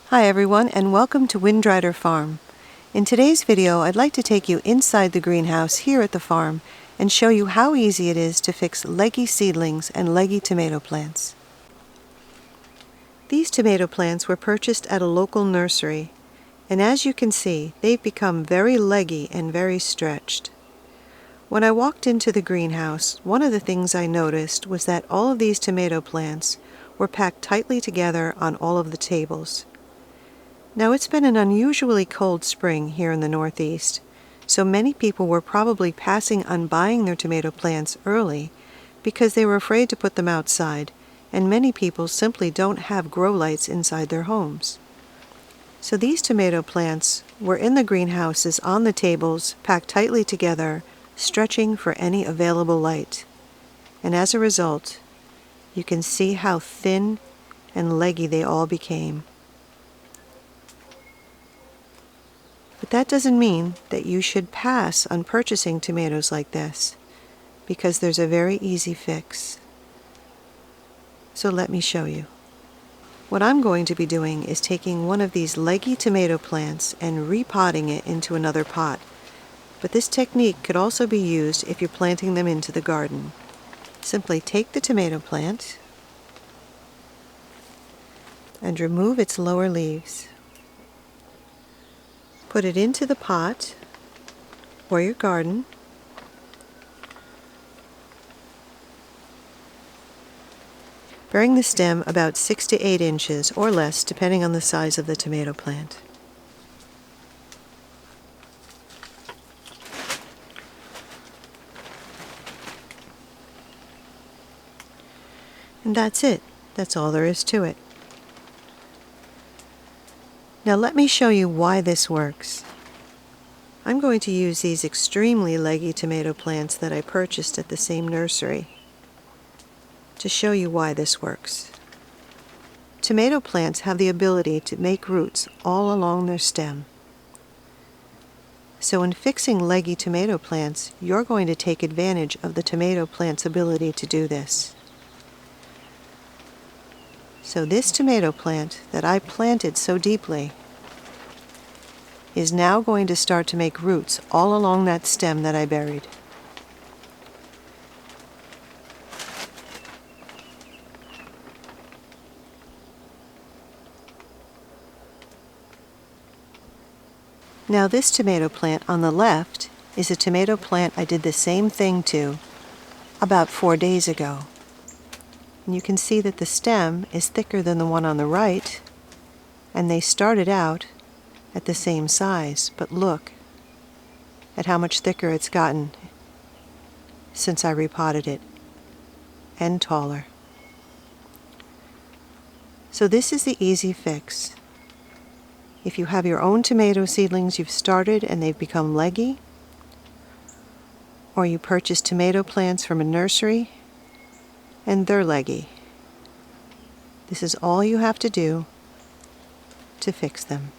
Hi everyone, and welcome to Windrider Farm. In today's video, I'd like to take you inside the greenhouse here at the farm and show you how easy it is to fix leggy seedlings and leggy tomato plants. These tomato plants were purchased at a local nursery, and as you can see, they've become very leggy and very stretched. When I walked into the greenhouse, one of the things I noticed was that all of these tomato plants were packed tightly together on all of the tables. Now, it's been an unusually cold spring here in the Northeast, so many people were probably passing on buying their tomato plants early because they were afraid to put them outside, and many people simply don't have grow lights inside their homes. So these tomato plants were in the greenhouses on the tables, packed tightly together, stretching for any available light. And as a result, you can see how thin and leggy they all became. But that doesn't mean that you should pass on purchasing tomatoes like this, because there's a very easy fix. So let me show you. What I'm going to be doing is taking one of these leggy tomato plants and repotting it into another pot. But this technique could also be used if you're planting them into the garden. Simply take the tomato plant and remove its lower leaves. Put it into the pot or your garden, burying the stem about 6 to 8 inches or less depending on the size of the tomato plant. And that's it. That's all there is to it. Now let me show you why this works. I'm going to use these extremely leggy tomato plants that I purchased at the same nursery to show you why this works. Tomato plants have the ability to make roots all along their stem. So in fixing leggy tomato plants, you're going to take advantage of the tomato plant's ability to do this. So this tomato plant that I planted so deeply is now going to start to make roots all along that stem that I buried. Now this tomato plant on the left is a tomato plant I did the same thing to about 4 days ago. And you can see that the stem is thicker than the one on the right, and they started out at the same size, but look at how much thicker it's gotten since I repotted it, and taller. So this is the easy fix. If you have your own tomato seedlings you've started and they've become leggy, or you purchase tomato plants from a nursery and they're leggy, this is all you have to do to fix them.